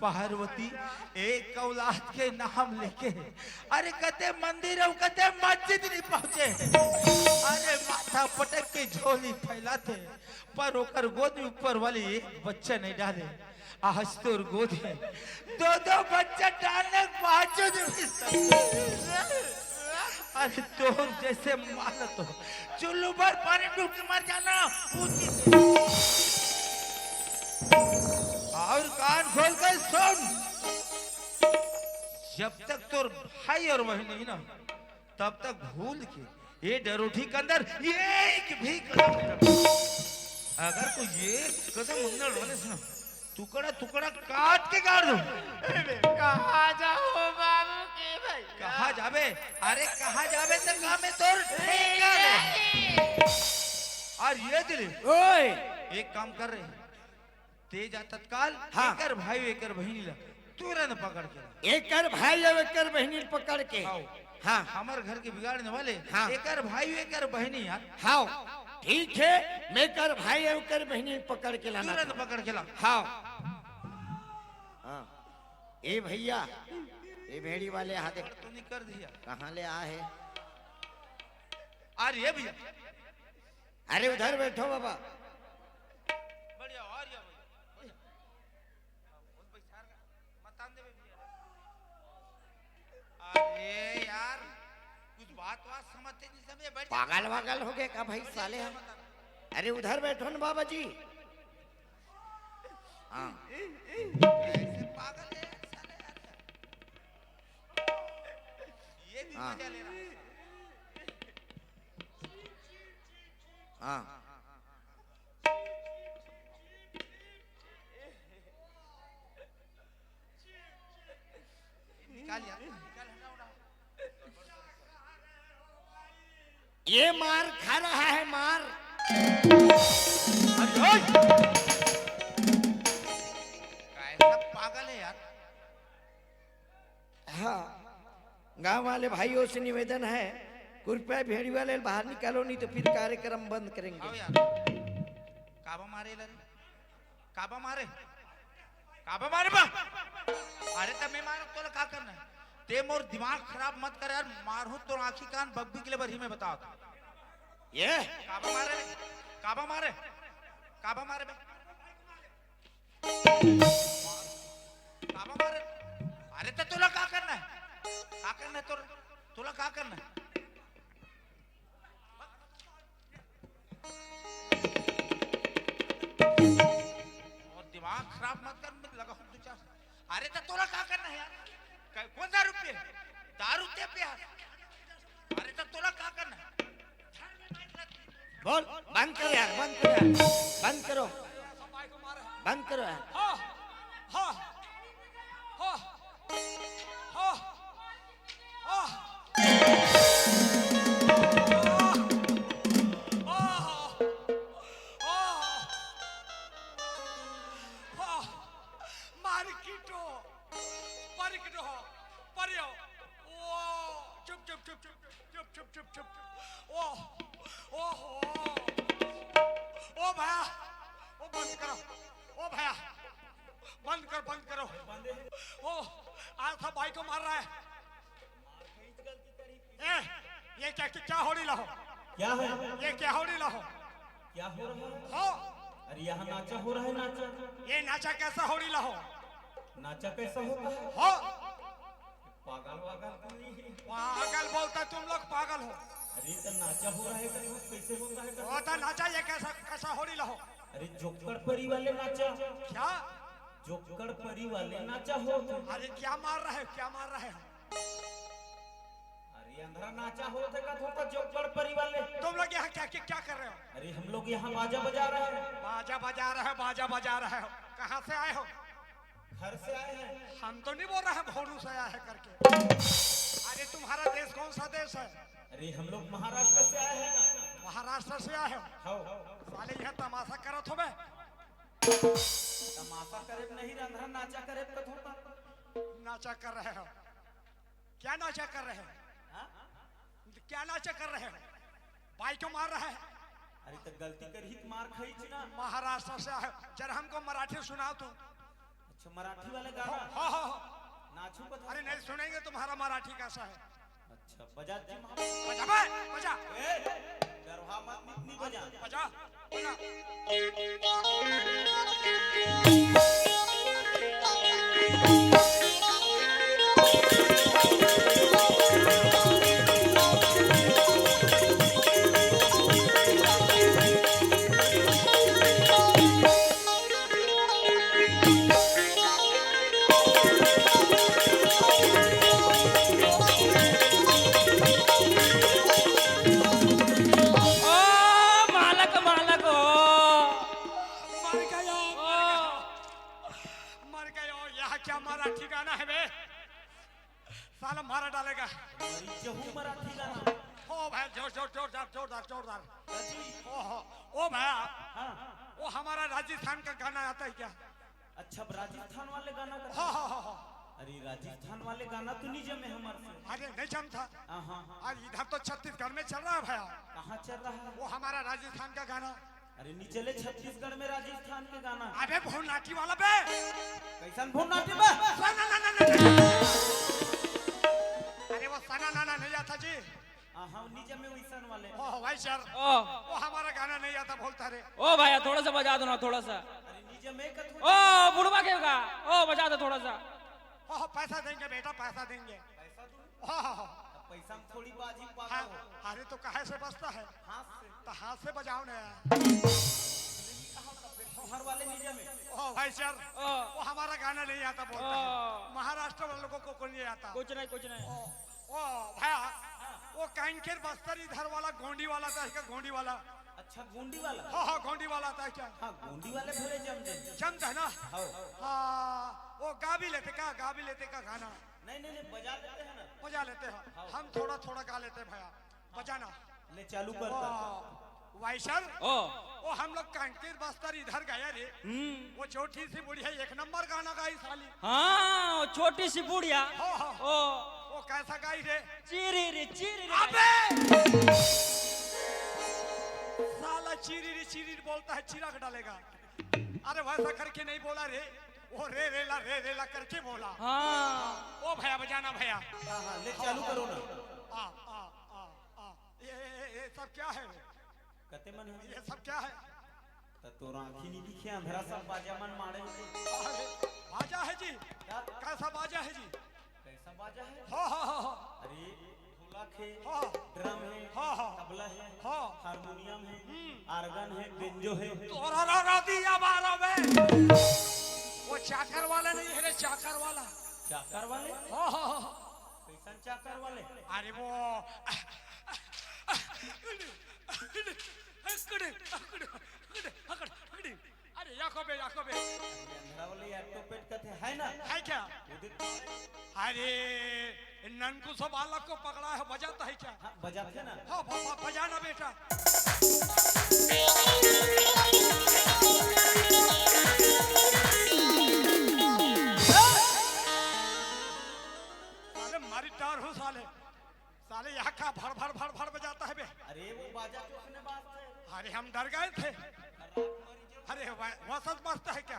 पार्वती एक औलाद के नाम लेके अरे कते मंदिर और कते मस्जिद नहीं पहुंचे। अरे माथा पटक के झोली फैलाते पर ओकर गोद में ऊपर वाली एक बच्चा नहीं डाले। आज तोर गोद में दो दो बच्चा डालने के बावजूद भी अरे तोर जैसे मालत हो चुल्लू पर पानी डूब के मर जाना उचित। और कान खोल कर सुन, जब तक तोर भाई और बहन नहीं ना तब तक भूल के ये डरोठी के अंदर एक भी कदम नहीं रखना। अगर कोई ये कदम अंदर डाले ना टुकड़ा टुकड़ा काट के गाड़ दो। कहाँ जाओ बाबू के भाई? कहाँ जाबे? अरे कहाँ जाबे तो कहाँ में तोर ठेका ले। और ये दिले ओए एक काम कर रहे तेज आ तत्काल हाँ। एकर भाई एकर बहिनी ला तुरंत पकड़ के एकर भाई और एकर बहनी पकड़ के आओ। हाँ हमार घर के बिगाड़ने वाले हाँ। एकर भाई एकर बहिनी यार हाँ ठीक है, मैं कर भाई और कर बहनी पकड़ के लाना तुरंत पकड़ के ला। हाँ हाँ ए भैया ये भेड़ी वाले हाथ तो नहीं कर दिया। कहाँ ले आ है? और ये भैया अरे उधर बैठो बाबा। बढ़िया और ये भैया उस पैसा का मतान दे भैया। अरे यार कुछ बात समझते नहीं समझे बैठ पागल वागल हो गए का भाई साले हम? अरे उधर बैठो ना बाबा जी। हाँ ऐसे पागल है साले यार। ये भी हाँ। मजा ले रहा है। हाँ निकाल यार निकाल हटा उड़ा। ये मार खा रहा है मार। अरे ओए! कैसा पागल है यार। हाँ गांव वाले भाइयों से निवेदन है कृपया भेड़ी वाले बाहर निकालो नहीं तो फिर कार्यक्रम बंद आओ करेंगे। यार काबा मारे लरे काबा मारे बा। अरे तब मैं मारो तो का करना है ते मोर दिमाग खराब मत कर यार। मारू तो आंखी कान बग्बी के लिए भरी में बताओ तो। ये काबा मारे बे काबा मारे। अरे तो तुला का करना है तुला का करना है? और दिमाग खराब मत कर मत लगा तू चार। अरे तो तोला का करना है यार? कौन सा रुपये दारू ते पे यार? अरे तो तोला का करना है? बोल बंद करो यार बंद करो यार बंद करो बंद करो यार। बंद करो। ओ आल्फा भाई को मार रहा है। ये क्या हो रही लो? क्या है? ये क्या हो रही लो? क्या हो रहा है? हो अरे यहाँ नाचा हो रहा है। नाचा ये नाचा कैसा हो रही लो? नाचा कैसा होता है? हो पागल वागल तो नहीं है। पागल बोलता तुम लोग पागल हो। अरे तो नाचा हो रहा है कैसे होता है? होता नाचा ये कैसा हो रही लो? अरे जोकर परी वाले नाचा। क्या जोकर परी वाले नाचा हो? अरे क्या मार रहे हो? क्या मार रहे हो? अरे अंधरा नाचा हो होता जोकर परी वाले। तुम लोग यहाँ क्या कर रहे हो? अरे हम लोग यहाँ बाजा बजा रहे हैं। बाजा बजा रहे हो? कहाँ से आए हो? घर से आए हैं। हम तो नहीं बोल रहे हैं भोरू से आया है करके। अरे तुम्हारा देश कौन सा देश है? अरे हम लोग महाराष्ट्र से आए हैं ना। महाराष्ट्र से आए हो? हाँ साले यहाँ तमाशा करो तो बे। तमाशा करे नहीं अंधरा नाचा करे तो होता। नाचा कर रहे हो? क्या नाचा कर रहे हो? क्या नाचा कर रहे हो? भाई को मार रहे हैं। अरे तो गलती कर ही मार खींच ना। महाराष्ट्र से आए हो? जरा हमको मराठी सुनाओ तो। अच्छा मराठी वाले गाना हाँ हाँ हाँ। नाचू बता। अरे नहीं सुनेंगे तुम्हारा मराठी कैसा है? अच्छा बजा जी महाराज। बजा बे, बजा ए गरहा मत इतनी बजा। बजा बजा। मर गयो, मर गयो। यह क्या मराठी गाना है बे? साला मारा डालेगा। मरी जहू मराठी गाना। हो भाई जोर जोर जोरदार जोरदार जोरदार। अजी ओ भैया, हाँ वो हमारा राजस्थान का गाना आता है क्या? अच्छा राजस्थान वाले गाना का। हाँ हाँ हाँ हाँ। अरे राजस्थान वाले गाना तो नहीं जमे हमारे से। अरे नहीं जमता। हाँ हाँ हाँ। आज इधर तो छत्तीसगढ़ में चल रहा है भैया, कहाँ चल रहा है? वो हमारा राजस्थान का गाना। अरे नहीं चले छत्तीसगढ़ में राजस्थान के गाना। अबे भोनाटी वाला बे। कैसन भूल नाट्य बा? सना ना ना ना। अरे वो सना ना ना नहीं आता जी। हाँ हाँ नहीं जमे वैसन वाले। ओ भाई सर, ओ वो हमारा गाना नहीं आता बोलता रे। ओ भैया थोड़ा सा बजा दो ना थोड़ा सा। अरे नहीं जमे का ओ बुढ़वा के का ओ बजा दो थोड़ा सा। ओ पैसा देंगे बेटा, पैसा देंगे। पैसा दूं? हाँ पैसा में थोड़ी बाजी हाँ। पागल हो। अरे तो कहे से बचता है? हाथ से। तो हाथ से बजाओ ना। हर वाले नहीं जमे। ओ भाई सर, ओ वो हमारा गाना नहीं आता बोलता है। महाराष्ट्र वाले लोगों को नहीं आता। कुछ नहीं कुछ नहीं। ओ भैया, वो काइंकेर बस्तर इधर वाला गोंडी वाला था क्या? गोंडी वाला। अच्छा गोंडी वाला। हाँ हाँ गोंडी वाला था क्या? हाँ गोंडी वाले भले जम दे। जमता है ना? हाँ हाँ, वो गा भी लेते का, गा भी लेते का गाना नहीं नहीं नहीं बजा लेते हैं ना। बजा लेते हैं। हम थोड़ा थोड़ा गा लेते हैं भैया, बजाना। ले चालू करता। वाइसर, ओ वो हम लोग कांकेर बस्तर इधर गया रे। वो छोटी सी बुढ़िया एक नंबर गाना गाई साली। हाँ छोटी सी बुढ़िया। हाँ, हाँ। ओ वो कैसा गाई रे? चीरी रे चीरी रे। अबे साला चीरी बोलता है, चिराग डालेगा। अरे वैसा करके नहीं बोला रे, वो रे रेला करके बोला। हाँ ओ भैया बजाना भैया। हाँ हाँ ले चालू करो ना। आ आ आ आ ये सब क्या है? कते मन है? ये सब क्या है? तो आँखी नहीं दिखे अंधेरा सब बाजा मन मारे होते। अरे बाजा है जी। क्या? कैसा बाजा है जी? कैसा बाजा है? हाँ हाँ हाँ हाँ अरे ढोलक है, हाँ। ड्रम है, हाँ, हाँ। तबला है, हाँ। हारमोनियम है, आर्गन है, बेंजो है। तोरा दिया बारा में। वो चाकर वाला नहीं है रे, चाकर वाला। चाकर वाले? हाँ हाँ हाँ। कैसन चाकर वाले? अरे वो अरे याकोबे अंधेरा वाले याटो पेट कथे है ना? है क्या? उदित अरे ननकू सब बालक को पकड़ा है, बजाता है क्या? हाँ बजाते ना। हाँ बजाना बेटा। साले मारी टार हो साले, साले यहाँ का भर बजाता है बे। अरे वो बाजा तो उसने बात है। अरे हम डर गए थे। अरे वसत मस्त है क्या?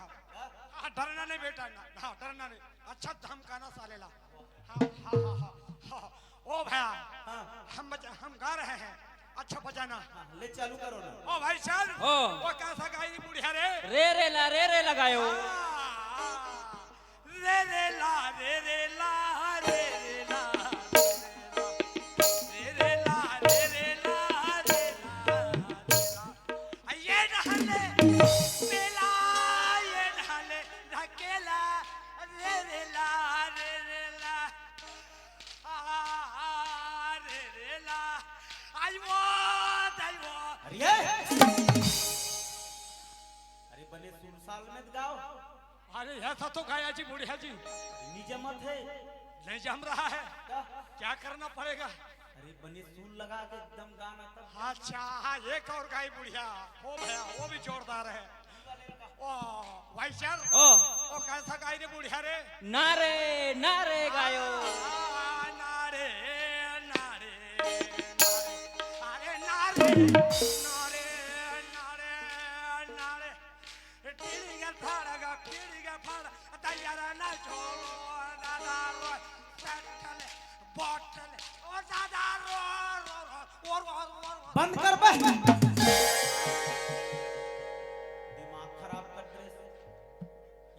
हाँ डरना नहीं बेटा, हाँ डरना नहीं। अच्छा धमकाना साले ला। हाँ हाँ हाँ हाँ हाँ। ओ भैया, हम गा रहे हैं, अच्छा बजाना। हाँ ले चालू करो ना। ओ भाई सर, ओ। वो कैसा गाई बुढ़िया रे? रे लगायो। रे रे ला रे रे ला रे रे ला रे रे ला रे रे ला रे ला। ये ढाले मेला, ये ढाले ढकेला रे रे ला रे रे ला रे रे ला। आई वो अरे अरे बने सुरसाल में गाओ। अरे ऐसा तो गाया जी बुढ़िया जी। नीचे मत है। नहीं जम रहा है, क्या? क्या करना पड़ेगा? अरे बने सूल लगा के एकदम गाना तब। अच्छा हाँ, एक और गाई बुढ़िया हो भैया, वो भी जोरदार है। ओ भाई सर, ओ कैसा गाई रे बुढ़िया रे? नारे गायो। नारे नारे अरे नारे नारे नारे नारे टीलिंग थाड़ा फिर गे फड़ तैयार ना छोड़ो दादा रो सटल बॉटल ओ दादा रो और बंद कर बे दिमाग खराब कर ड्रेस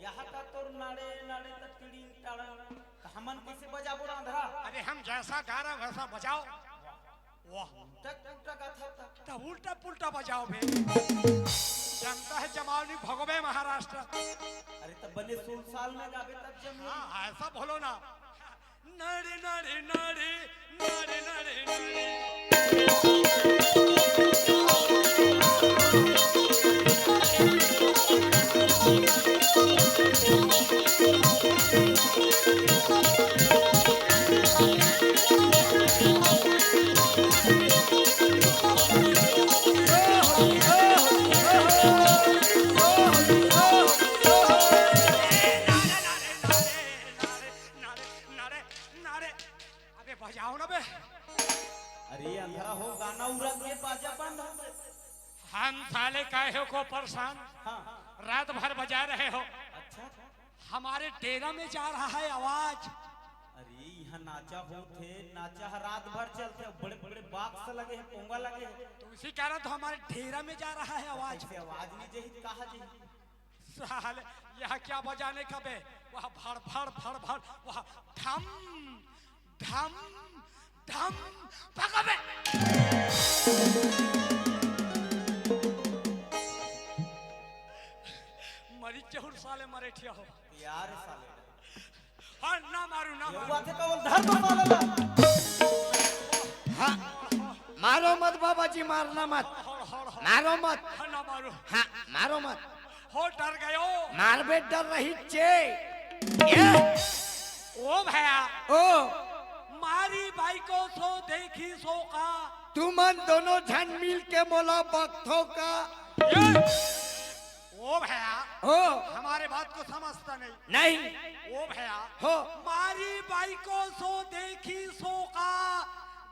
यहाँ का तोर नाड़े नाड़े तक टीड़ी टाड़ा हमन कैसे बजाबो रांधरा अरे हम जैसा गा रहे वैसा बजाओ वाह टक टक था तब उल्टा पुल्टा बजाओ बे जनता है जमावनी भगवे महाराष्ट्र अरे तब बने 16 साल में गावे तब जम हाँ ऐसा बोलो ना नड़ी नड़ी नड़ी नड़ी नड़ी नड़ी नारे नारे अबे बजाओ ना बे अरे अंधेरा हो गाना उड़ा के बाजा बंद हो गए। हम साले काहे को परेशान हाँ रात भर बजा रहे हो अच्छा हमारे डेरा में जा रहा है आवाज अरे यहाँ नाचा हो थे नाचा रात भर चलते बड़े बड़े बाक्स लगे हैं पोंगा लगे हैं तो इसी कारण तो हमारे डेरा में जा रहा है आवाज ऐसे आवाज नहीं जही कहा जी साले यहाँ क्या बजाने का बे वहाँ भड़ भड़ भड़ भड़ वहाँ धम धम धम भगा बे मरी चहुर साले मरे ठिया हो यार साले हाँ ना मारू ना ये मारू हुआ थे तो धर दो साले हाँ मारो मत बाबा जी, मारना मत, हड़ हड़ हड़ मारो मत, हाँ ना मारू हाँ मारो मत, हो डर गयो मारबे डर रही चे ये ओ भैया ओ मारी भाई को सो देखी सो का तुमन दोनों झन मिल के मोला बख्तों का ये ओ भैया हो हमारे बात को समझता नहीं नहीं ओ भैया हो मारी बाई को सो देखी सो का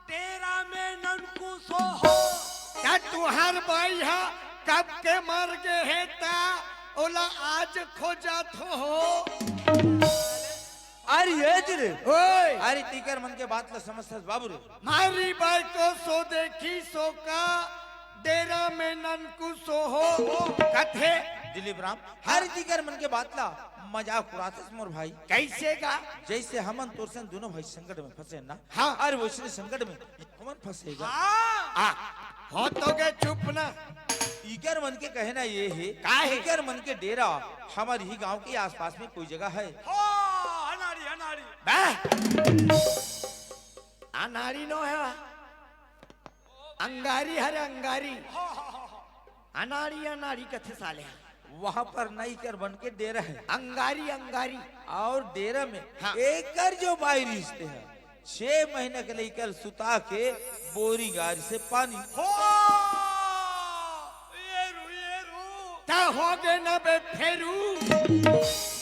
तेरा में ननकू सो हो क्या तुहार भाई है कब के मर गए है ता ओला आज खोजा थो हो अरे ये रे ओए अरे तीकर मन के बात ला समझता बाबू रे मारी बाई को सो देखी सो का डेरा में ननकू सो हो कथे दिलीप राम हर तीकर मन के बात ला मजाक उड़ाते मोर भाई कैसे का जैसे हमन तोर संग दोनों भाई संकट में फंसे ना हाँ। अरे वैसे संकट में कौन फंसेगा हाँ आ हो तो के चुप ना इकर मन के कहना ये है काहे? इकर मन के डेरा हमारे ही गांव के आसपास में कोई जगह है हो अनाड़ी अनाड़ी बा अनाड़ी नो है अंगारी हरे अंगारी हो हो अनाड़ी अनाड़ी कथे साले वहाँ पर नई कर बन के डेरा है अंगारी अंगारी और डेरा में हाँ। एकर जो बाई रिश्ते हैं 6 महीने के लेकर सुता के बोरी गाड़ी से पानी हो ये रू ता हो गए ना बे फेरू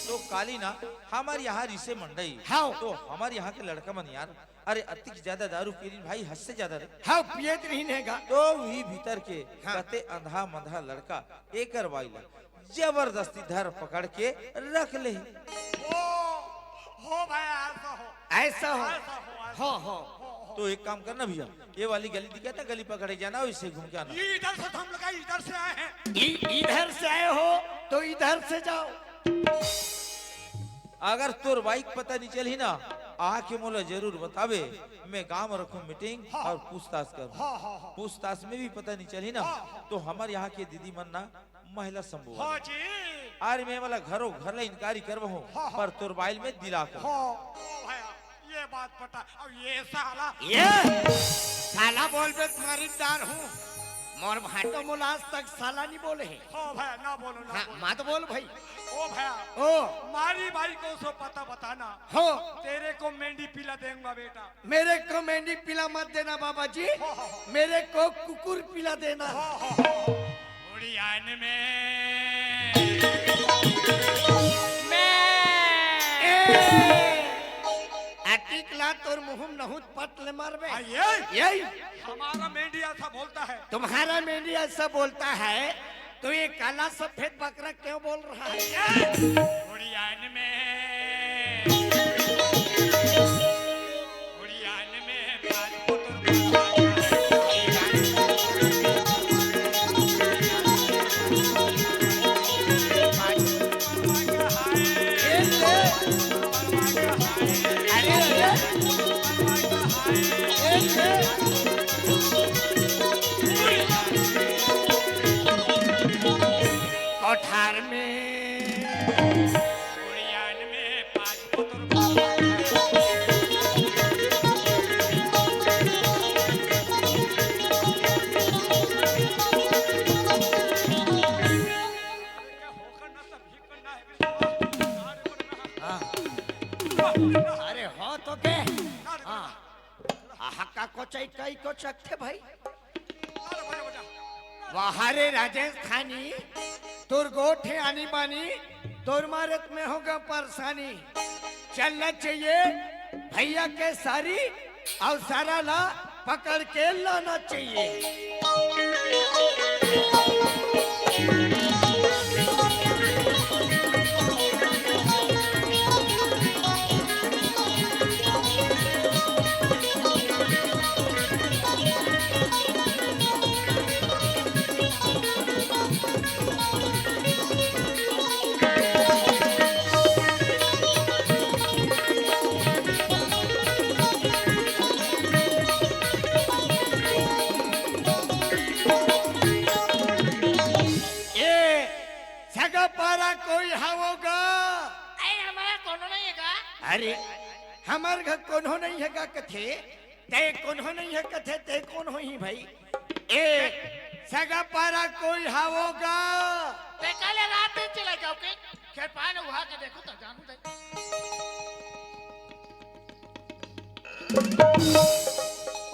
तो काली ना हमारे यहाँ रिसे मंडई हाँ। तो हमारे यहाँ के लड़का मन यार अरे अति ज्यादा दारू पीरी भाई हद से ज्यादा रे हाँ पियत नहीं नेगा तो वही भीतर के हाँ। कते अंधा मंधा लड़का एकर बाईला जबरदस्ती धर पकड़ के रख ले हो भैया ऐसा हो ऐसा हो हो हो तो एक काम करना भैया ये वाली गली दिखा था गली पकड़े जाना वैसे घूम के आना ये इधर से तो हम लोग इधर से आए हैं इधर से आए हो तो इधर से जाओ अगर तोर बाइक पता नहीं चली ना आके मोला जरूर बतावे मैं गांव में रखूं मीटिंग और पूछताछ करूं पूछताछ में भी पता नहीं चली ना तो हमारे यहाँ के दीदी मन ना महिला समूह हो जी अरे मैं वाला घरों घर ला इनकारी करबहूं पर तोर बाइल में दिला कर हो भैया ये बात पता अब ये साला ये साला बोल बे तुम्हारी दार हूँ मोर भाटो मोला आज तक साला नहीं बोले हैं हो भैया ना बोलो ना हाँ, बोलो मत बोल भाई ओ भैया ओ मारी भाई को सो पता बताना हो तेरे को मेंढी पिला देंगे बेटा मेरे को मेंढी पिला मत देना बाबा जी मेरे को कुकुर पिला देना उड़ियान में अटिकला तोर मुहुम नहुत पटले मारबे ये यही हमारा मेंढी ऐसा बोलता है तुम्हारा मेंढी ऐसा बोलता है तो ये काला सफेद बकरा क्यों बोल रहा है? उड़ियान में पाँच कोठार में उड़ियान में पाँच अरे हो तो के हाँ हक्का को चाहिए कई को चखते भाई वहारे राजस्थानी तुर गोठे आनी बानी तुर मारत में होगा परेशानी चलना चाहिए भैया के सारी और सारा ला पकड़ के लाना चाहिए। पारा कोई होगा हमारा कोनो नहीं है। अरे हमार घर कोनो नहीं है कथे ते कोनो नहीं है कथे ते कौन हो ही भाई ए सगा पारा कोई होगा ते कल रात में चला जाओ के खेत पान उहा के देखो तो जानू दे।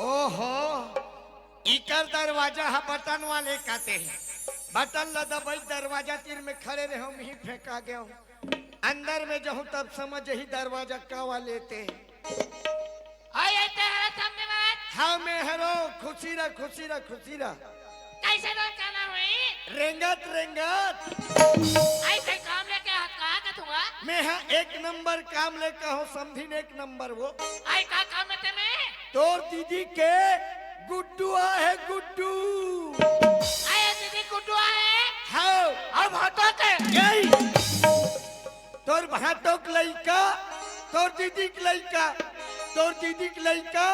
ओहो इकर दरवाजा हा बटन वाले कहते हैं बटन लदा भाई दरवाजा तीर में खड़े रहे हम ही फेंका गया हूँ अंदर में जाऊँ तब समझ ही दरवाजा कावा लेते हाय ऐसे हरा सामने बात हाँ मैं हरो खुशी रह कैसे रोज खाना हुई रेंगत ऐसे काम लेके हाथ कहा का दूंगा मैं हाँ एक नंबर काम लेकर हूँ समझी ने एक नंबर वो आई का काम में ते में तोर दीदी के गुड्डू है गुड्डू आई दीदी कुटुआ है हाँ और भातों के यही तोर भातों के लइका तोर दीदी के लइका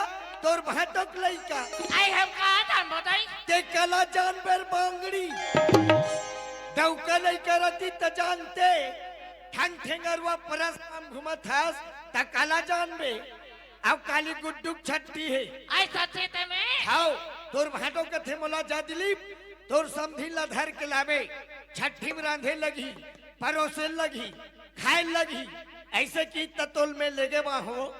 तोर भातों के लइका आई हम कहा था बताई ते कला जानवर बांगड़ी दौका लइका रती त जानते ठंग ठेंगरवा परस हम घुमत हस त कला जानबे अब काली गुड्डू छट्टी है आई सच्चे ते में हाउ तोर भाटो कथे मोला जा दिलीप तोर समधी ला धर के लावे छठी में रांधे लगी परोसे लगी खाए लगी ऐसे की ततोल में लेगे बाहो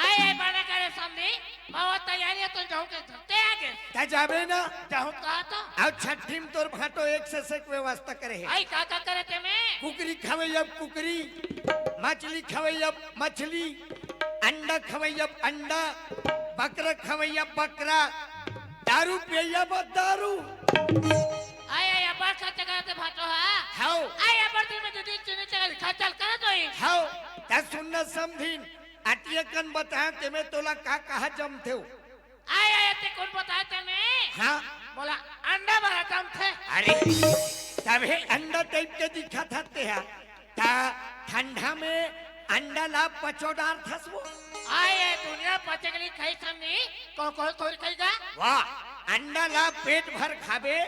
आई बना करे समझी बहुत तैयारी है तो जाओ के ते आगे ता जाबे ना जाओ कहा तो अब छठी में तोर भाटो एक से एक व्यवस्था करे है आई का करे ते में कुकरी खवे अब कुकरी मछली खवे अब मछली अंडा खवे अब अंडा बकरा खवे अब बकरा दारू पिए अब दारू आई अबर का जगह ते भाटो है हाउ आई अबर दिन में दीदी चुने चल खचल कर दो ही हाउ ता सुनना समझीन अतिय कन बता ते में तोला का कहा जम थे आई ते कौन बताया ते में हाँ बोला अंडा भरा दम थे अरे तबे अंडा टाइप के दिखा था ते ता ठंडा में अंडा ला पचोडार थसवो आई दुनिया पचगली खाई समझी को थोड़ी खाईगा वाह अंडा ला पेट भर खाबे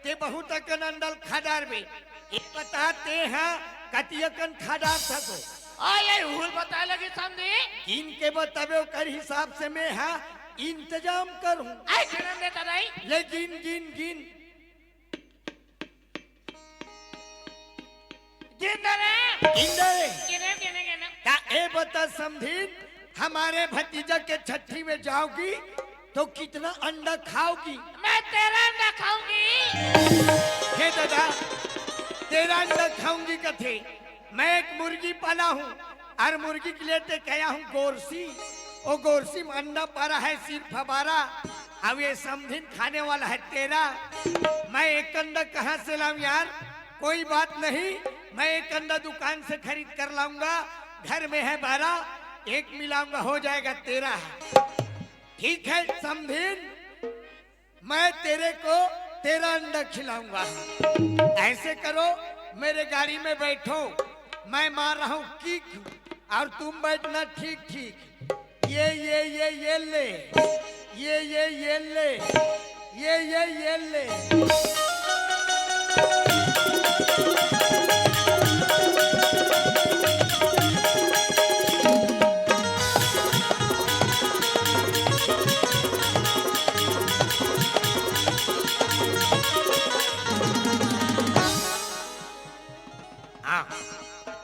ते बहुत कन अंडल खादार बे एक बताते हैं कतियकन खादार थको आई हुल बता लगी समझी इनके बतावे कर हिसाब से मैं हाँ इंतजाम करूं आई गिनन देता नहीं लेकिन गिन गिन गिन दे गिने गिने ता ए बता समझीन हमारे भतीजा के छठी में जाओगी तो कितना अंडा खाओगी मैं तेरा अंडा खाऊंगी हे दादा तेरा अंडा खाऊंगी कथे मैं एक मुर्गी पाला हूँ और मुर्गी के लिए ते कया हूँ गोरसी ओ गोरसी में अंडा पारा है सिर्फ हमारा अब ये समधिन खाने वाला है तेरा। मैं एक अंडा कहाँ से लाऊं यार? कोई बात नहीं, मैं एक अंडा दुकान से खरीद कर लाऊंगा। घर में है 12, एक मिलाऊंगा, हो जाएगा 13। ठीक है समधिन, मैं तेरे को 13 अंडा खिलाऊंगा। ऐसे करो, मेरे गाड़ी में बैठो, मैं मार रहा हूँ किक और तुम बैठना ठीक ठीक। ये ले, ये ले, ये ले।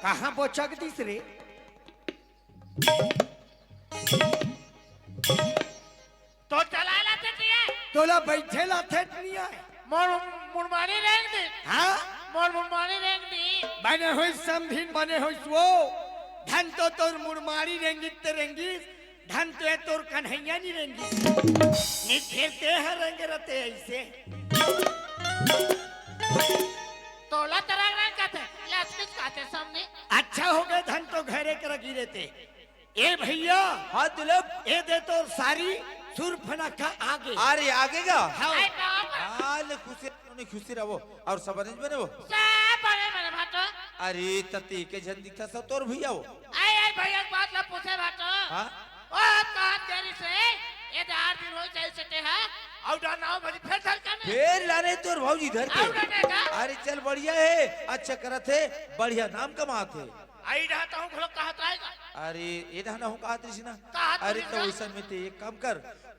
कहाँ पहुंचा के तीसरे? तो चला लाते टिया तोला बैठे लाथे नहीं आए। मोर मुरमानी रेंग दी हाँ, मोर मुरमानी रेंग दी बने हुई समधिन बने हुई वो धन तो तोर मुरमारी रेंगी तेरेंगी, धन तो है तोर कन्हैया नहीं रेंगी। नहीं खेलते हैं रंग रहते ऐसे। तोला तरह रंग काते लास्टिक काते सामने। अच्छा हो गए, धन तो घरे के रखी रहते। ए भैया, हाँ दुलभ, ए दे तो सारी सुरफना का आगे। अरे आगेगा। हाँ, आई बाप हाल खुशी रहो और सब अरेंज बने वो। सब बड़े बड़े भाटो। अरे तती के जन दिखता सब तोर भैया हो। आई भैया बात ला पूछे भाटो। हाँ? ओ कहा देरी से ये 8 दिन हो जाए सके है और ना भजी फिर धर के में फिर लाने तोर भौजी धर के। और ने का अरे चल बढ़िया है, अच्छा करत है, बढ़िया नाम कमाते। आई रहता हूं घोलो कहत आएगा। अरे ये ना हो कहा त्रिशना। कहा अरे तो त्रिशना? वैसा में ते एक काम कर,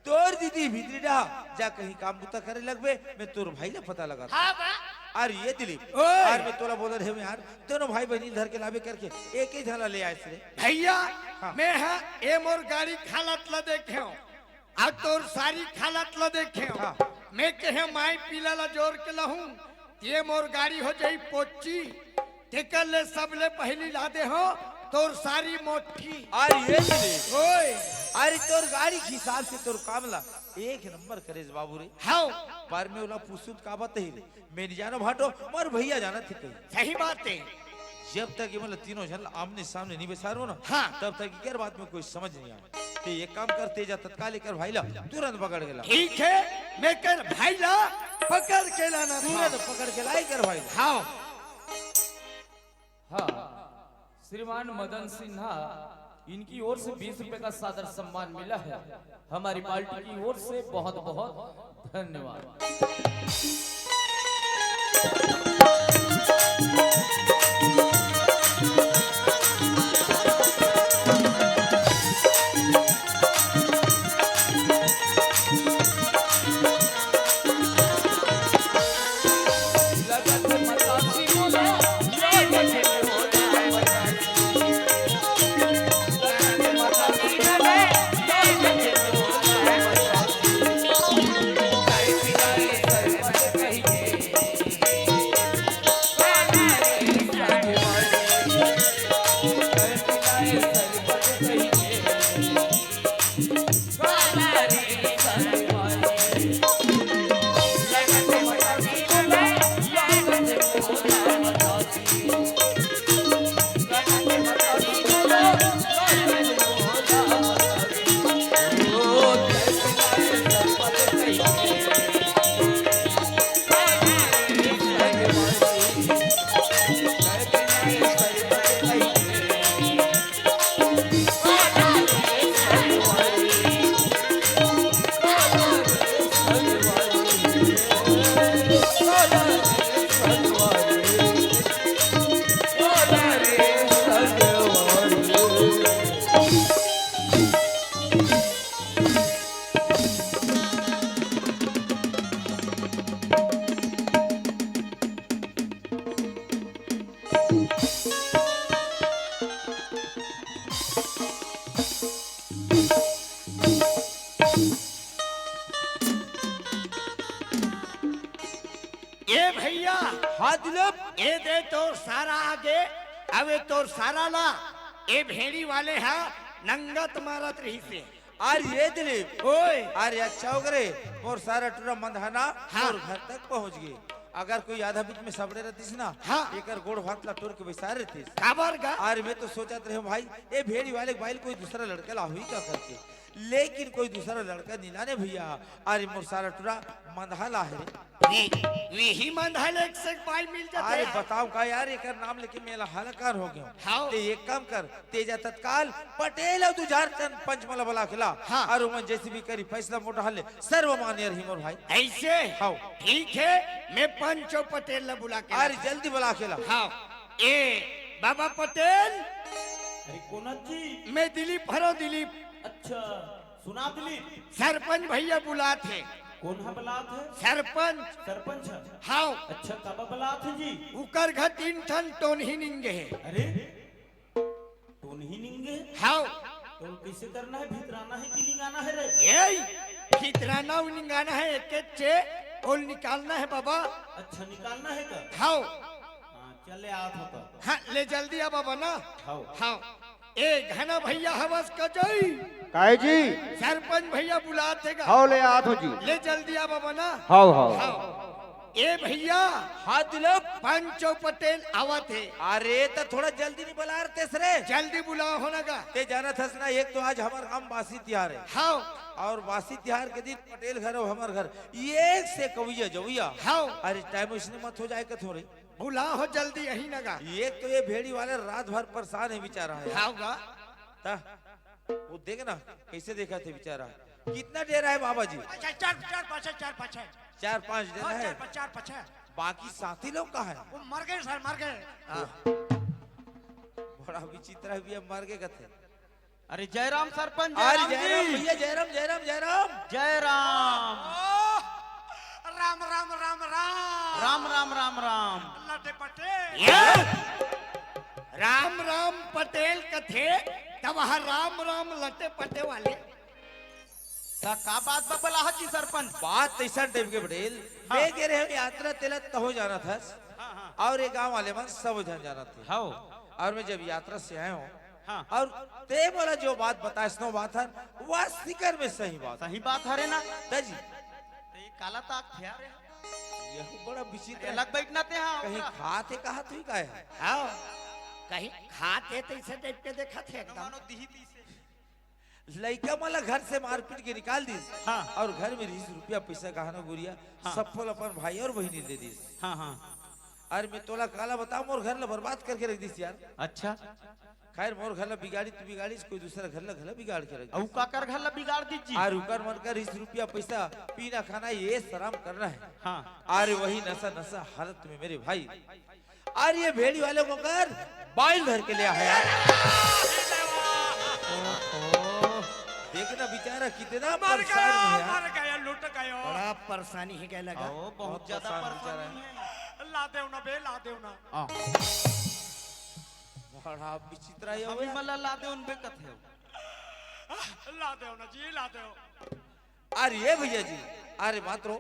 तोर दीदी भीतरी रहा, जा कहीं काम बुता करे लगबे, मैं तोर भाई ला पता लगा। हां बा अरे ये दिलीप, ओए! यार मैं तोला बोल रहे हूँ यार, दोनों भाई बहनी धर के लावे करके एक ही झाला ले आए थे। भैया हाँ। मैं है ए मोर गाड़ी खालत ला देखे हूँ और तोर सारी खालत ला देखे हूँ। हाँ। मैं कहे माई पीला ला जोर के लहूं, ये मोर गाड़ी हो जाई पोची, टेकर ले सब ले पहली ला दे हो तोर सारी मोटी। अरे ये दिलीप, ओए अरे तोर गाड़ी के हिसाब से तोर कामला एक नंबर करेज बाबू रे। हाँ, पर में ओला पुसुत का बात ही मैं नहीं जानो भाटो, मोर भैया जाना थे कहीं। सही बात है। जब तक ये मतलब तीनों जन आमने सामने नहीं बैसारो ना, हाँ। तब तक क्या बात में कोई समझ नहीं आया। तो ये काम करते जा तत्काल लेकर भाई ला तुरंत पकड़ के ला, ठीक है, मैं कर भाई ला पकड़ के लाना था। तुरंत पकड़ के लाई कर भाई ला। हाँ, हाँ, श्रीमान मदन सिन्हा, इनकी ओर से 20 रुपए का सादर सम्मान मिला है। हमारी पार्टी की ओर से बहुत बहुत धन्यवाद। ए भैया, हाँ दिलीप, ए दे तोर सारा आगे, अबे तोर सारा ला। ए भेड़ी वाले हा नंगत मारत रही से। अरे ये दिलीप ओए अरे अच्छा हो गए और सारा टूरा मंधाना हाँ। और घर तक पहुंच गए। अगर कोई आधा बीच में सबड़े रहतीस ना हाँ। एकर गोड़ भात ला टोर के बैसा रहतीस। काबर का अरे मैं तो सोचत रहे भाई ये भेड़ी वाले बाइल कोई दूसरा लड़का ला हुई क्या करके, लेकिन कोई दूसरा लड़का नीलाने भैया। अरे मोर सारा टूरा मंधा ला है वे ही मंधाल एक से बाल मिल जाते अरे हैं। बताओ का यार एकर नाम लेके मेला हालाकार हो गया। हाँ। ते एक काम कर तेजा तत्काल पटेल और तू झारखंड पंचमला बला खिला हाँ। और उमन जैसे भी करी फैसला मोटा हल्ले सर्वमान्य रही मोर भाई। ऐसे हाँ। ठीक है मैं पंचो पटेल ला बुला के अरे जल्दी बुला खिला। हाँ ए बाबा पटेल अरे कोनत जी मैं दिलीप हरो दिलीप अच्छा सुना दिलीप सरपंच भैया बुलाते कौन है बलात है सरपंच सरपंच है हाँ अच्छा कब बलात है जी उकर घर 3 ठन टोन ही निंगे है अरे टोन ही निंगे हाँ तो कैसे करना है भीतराना है कि निगाना है रे ये खितराना निंगाना है एक चे और निकालना है बाबा। अच्छा निकालना है का हाँ हाँ चले आत होता हाँ ले जल्दी आ बाबा ना हाँ हाँ ए घना भैया हवस का जई काहे जी सरपंच भैया बुलाते गा हाउ ले आत हो जी ले जल्दी आ बाबा ना हाउ हाउ हाँ ए भैया हाँ दिलीप पंचो पटेल आवत है अरे तो थोड़ा जल्दी नहीं बुला रहे रे जल्दी बुलाओ होना का ते जाना थस ना एक तो आज हमार गांव बासी तिहार है हाँ और बासी तिहार के दिन पटेल घर हो हमार घर एक से कविया जविया। हाँ अरे टाइम इसने मत हो जाए थोड़ी बुलाओ जल्दी यही नगा एक तो ये भेड़ी वाले रात भर परेशान है बेचारा है। हाँ गा ता, वो देख ना कैसे देखा थे बेचारा कितना डेरा है बाबा जी। अच्छा चार चार पाँच है, चार पाँच है। 4-5 डेरा हाँ, है चार पाँच है। बाकी साथी लोग कहाँ है। वो मर गए सर मर गए बड़ा विचित्र है भी मर के कथे। अरे जयराम सरपंच अरे जयराम जयराम जी भैया जयराम जयराम जयराम जयराम राम राम राम राम राम राम राम राम लटे पटे राम राम पटेल कथे तब वहाँ राम राम लटे पटे वाले का बात बबला जी सरपंच बात ऐसा टाइप के पटेल मैं कह रहे हो यात्रा तेला तो जाना था और ये गांव वाले मन सब जन जाना थे। हाँ और मैं जब यात्रा से आया हूँ हाँ और ते बोला जो बात बता स्नो बात है वह सिकर में सही बात सही बात है रे ना ताजी तो ये काला ताक थे यार यह बड़ा विचित्र है। अलग बैठना थे हाँ कहीं खाते कहा तू का है हाँ कहीं खाते तो इसे टाइप के देखा थे एकदम मानो दिही ती से लड़का माला घर से मारपीट के निकाल दी हाँ। और घर में 20 रुपया पैसा गहना गुड़िया सब फल अपन भाई और बहनी दे दी। हाँ हाँ अरे मैं तोला काला बताऊं मोर घर ला बर्बाद करके रख दीस यार। अच्छा खैर मोर घर ला बिगाड़ी तू बिगाड़ी कोई दूसरा घर ला बिगाड़ के रख औ का कर घर ला बिगाड़ दीजिए और उकर मन कर 20 रुपया पैसा पीना खाना ये शराब करना है। हाँ अरे वही नशा नशा हालत में मेरे भाई। अरे ये भेड़ी वाले को कर बाइल धर के लिया है यार। देखना बेचारा कितना मर परेशान गया है यार। मर गया लुट गया बड़ा परेशानी ही क्या लगा ओ बहुत ज्यादा परेशान परेशानी है ला देव ना बे ला देव ना बड़ा विचित्र है अभी ये। मला ला दे उन पे कथे ला देव ना जी ला देव अरे ये भैया जी अरे मात्रो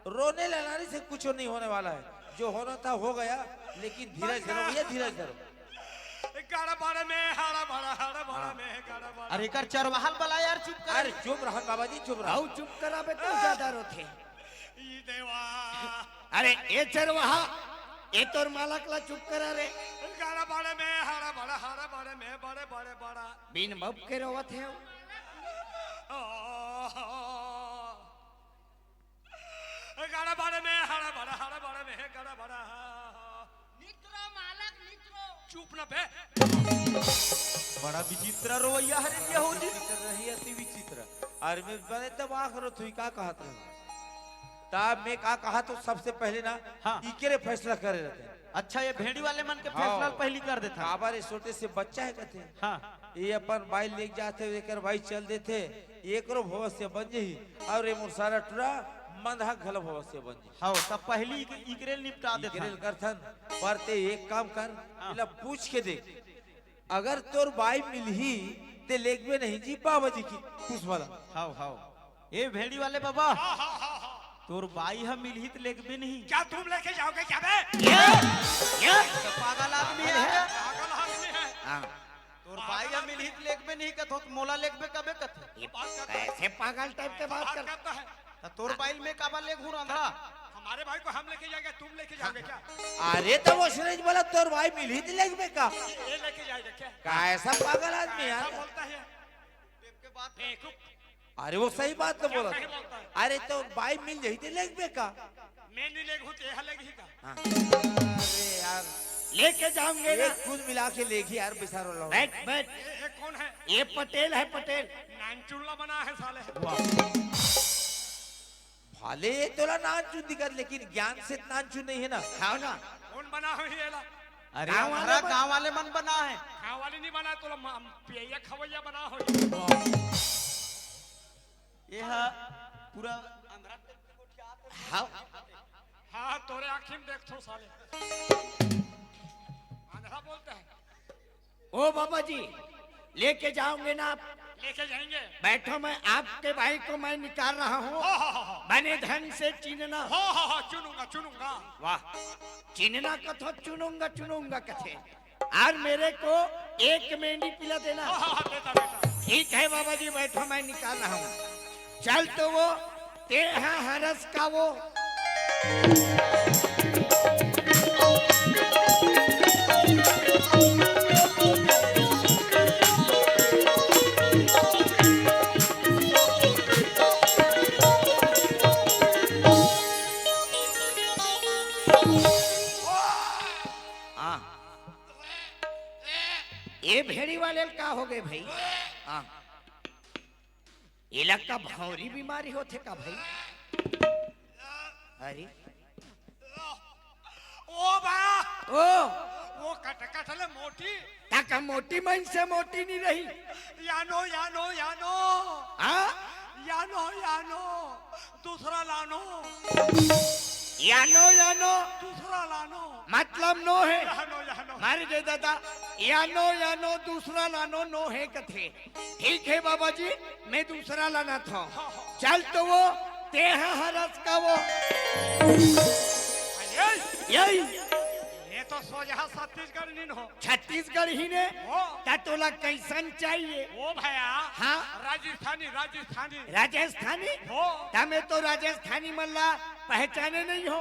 रोने ललाने से कुछ नहीं होने वाला है। जो होना था हो गया लेकिन धीरज धरो भैया धीरज धरो। गाड़ा बाड़ा में हाड़ा बाड़ा में गाड़ा बाड़ा अरे कर चरवाहल बला यार चुप कर अरे चुप रहा बाबा जी चुप रहा। आओ चुप कराबे तो ज्यादा रोथे ई देवा अरे ए चरवाहा ए तोर मालक ला चुप करा रे गाड़ा बाड़ा में हाड़ा बाड़ा में बड़े बड़े बड़ा बिन बब के रोवत है गाड़ा बाड़ा में हाड़ा बाड़ा में गाड़ा बाड़ा मित्रो मालक मित्रो चुप ना बे बड़ा विचित्र रोइया है रे हो जी विचित्र रही अति विचित्र। अरे मैं बने तब आखिर तू का कहत रहे तब मैं का कहा तो सबसे पहले ना हाँ। इकरे फैसला करे रहते। अच्छा ये भेड़ी वाले मन के फैसला पहली कर देता काबर छोटे से बच्चा है कहते हाँ ये अपन भाई ले जाते एकर भाई चल देते एकरो भवस से बन जही और ये मुरसारा टुरा मंधा घल भवस से बन जही। हाँ तब पहली इकरेल निपटा देता गिरल करथन पर ते एक काम कर इला पूछ के देख अगर तोर बाई मिलही ते लेगबे नहीं जी बाबा जी की पूछ वाला। हाँ हाँ ये भेड़ी वाले बाबा तोर बाई हम मिलही तो लेगबे नहीं क्या तुम लेके जाओगे क्या बे तो पागल आदमी है पागल आदमी है हाँ तोर भाई हम मिलहित लेख में नहीं कथो तो मोला लेख में कबे कथे ये कैसे पागल टाइप के बात कर करता है तो तोर बाइल में काबा लेख हूं आंधरा हमारे भाई को हम लेके जाएंगे तुम लेके जाओगे क्या अरे तो वो सुरेश बोला तोर भाई मिली थी लेग में का ये लेके जाएगा क्या कैसा पागल आदमी ऐसा यार बोलता है के बाद बेवकूफ अरे वो सही बात तो बोला सही बोलता है अरे तो भाई मिल जाई थी लेग में का मैं नहीं लेग हूं तो यह लेग ही का हाँ। अरे यार लेके जाऊंगे ना। ये कुल मिला के लेगी यार बिसारो लो बैठ बैठ, ये कौन है ये पटेल है पटेल। नानचुल्ला बना है साले भाले ये तोला नान चुन दिखत लेकिन ज्ञान से नान चुन नहीं है ना खाओ ना। कौन बना है ये ला अरे हमारा गांव वाले मन बना है खाने वाली नहीं बना तो पिया खवैया बना हो ये है पूरा आंध्रा हाँ हाँ तोरे आँखी में देखो साले आंध्रा बोलता है ओ बाबा जी लेके जाओगे ना आप? लेके जाएंगे बैठो, मैं आपके भाई को मैं निकाल रहा हूँ। बने ढंग से चीनना। हाँ चुनूंगा चुनूंगा वाह, चीनना कथो चुनूंगा चुनूंगा कथे। और मेरे को एक मेंढी पिला देना। हाँ बेटा बेटा ठीक है बाबा जी, बैठो मैं निकाल रहा हूँ। चल तो वो ते हाँ हरस का वो ये भेड़ी वाले का हो गए भाई? हाँ, ये लगता भौरी बीमारी होते का भाई? अरे ओ बा ओ वो कटले मोटी ताका मोटी मन से मोटी नहीं रही। यानो यानो यानो हाँ, यानो यानो दूसरा लानो यानो यानो दूसरा लानो मतलब नो है। यानो यानो मारे दे दादा, यानो यानो दूसरा लानो नो है कथे। ठीक है बाबा जी, मैं दूसरा लाना था। चल तो वो तेहा हरस का वो यही ये तो सोजा छत्तीसगढ़ नहीं हो छत्तीसगढ़ ही ने हो तोला कैसन चाहिए? ओ भैया हाँ, राजस्थानी राजस्थानी राजस्थानी हो तमे तो राजस्थानी मल्ला पहचाने नहीं हो।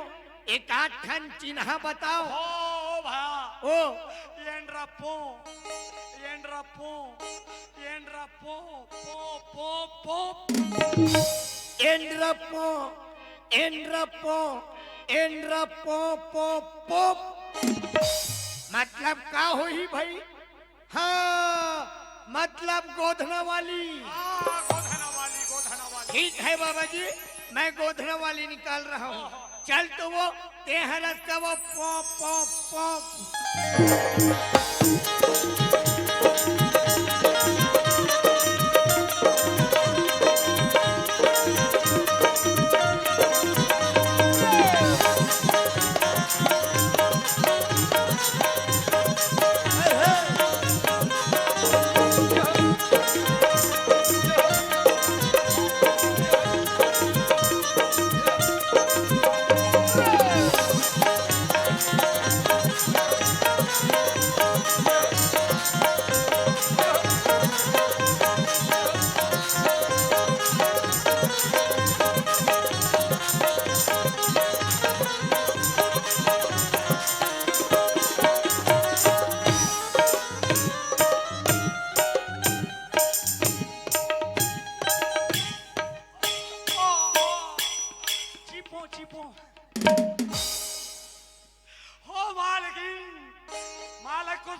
एक आठ खन चिन्ह बताओ। ओ भैया ओ ఏండ్రపో ఏండ్రపో ఏండ్రపో పో పో పో एंड्रपो एंड्रपो एंड्रपो पो पो मतलब का हुई भाई? हाँ, मतलब गोधना वाली। गोधना वाली ठीक है बाबा जी, मैं गोधना वाली निकाल रहा हूँ। चल तो वो तेहरस का वो पो पो पो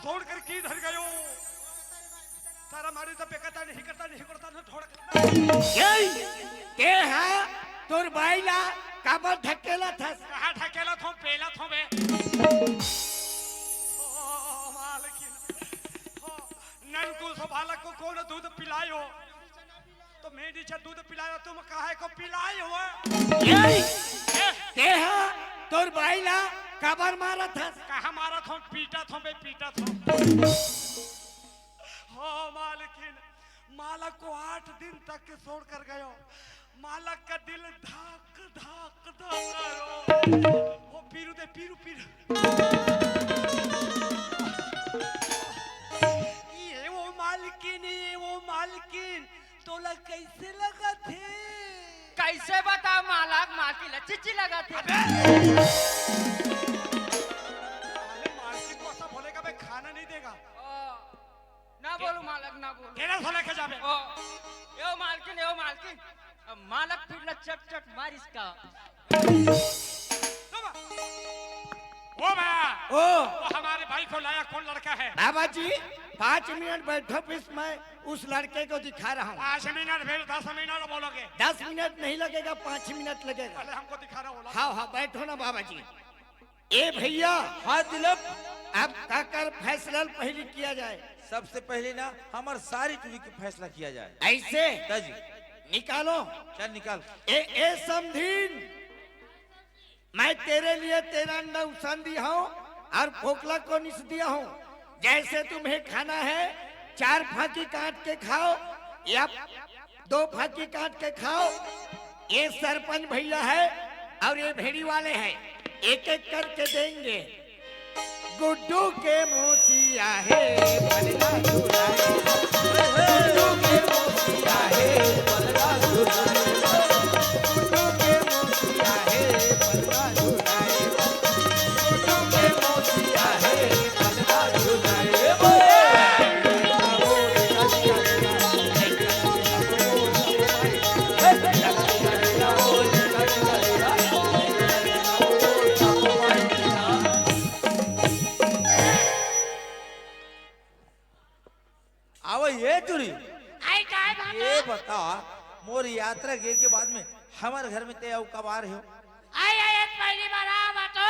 छोड़कर किधर गयो सारा मारे तो बेकता नहीं करता ना थोड़ा यही ते हाँ तोर बाइला काबर धकेला था। कहाँ ढकेला थो पेला थो बे मालकिन ननकू सो बालक को कौन दूध पिलायो तो मैं नीचे दूध पिलायो तुम काहे को पिलायो यही ते हाँ तोर बाइला काबर मारा था। कहाँ मारा थो पीटा थो बे पीटा थो हो मालकिन मालक को 8 दिन तक छोड़ कर गयो। मालक का दिल धक धक धक करो वो पीरू दे पीरू पीरू ये वो मालकिनी वो मालकिन तोला कैसे लगा थे? कैसे बता मालक मालकिन चिच्ची लगा थे। अरे मालकिन को ऐसा बोलेगा भाई खाना नहीं देगा। ना बोलू मालक ना बोलू। केना साले के जाबे? यो मालकिन मालक फिर चट चट मार इसका। ओ भैया ओ वो हमारे भाई को लाया कौन लड़का है? बाबा जी 5 मिनट बैठो, फिर मैं उस लड़के को दिखा रहा हूँ। 5 मिनट फिर 10 मिनट बोलोगे? 10 मिनट नहीं लगेगा, 5 मिनट लगेगा। पहले हमको दिखा रहा हो। हाँ हाँ बैठो ना बाबा जी। ए भैया हाँ दिलम, अब काकर फैसला पहले किया जाए। सबसे पहले ना हमार सारी टोली के फैसला किया जाए। ऐसे ताजी निकालो। चल निकाल। ए समधीन, मैं तेरे लिए तेरा नौसान दिया हूँ और फोकला को निस दिया हूँ। जैसे तुम्हें खाना है 4 फाकी काट के खाओ या 2 फाकी काट के खाओ। ये सरपंच भैया है और ये भेड़ी वाले हैं, एक एक करके देंगे। गुड्डू के मोसिया है बलगा झुलाए, गुड्डू के मोसिया है बलगा झुलाए, गुड्डू के मोसिया है बलगा झुलाए, गुड्डू के मोसिया है बलगा झुलाए। आओ ये टोली, आई काय बात ये बता मोर यात्रा के बाद में हमारे घर में ते आउ कब आ रहे हो? आई पहली बार आ बातो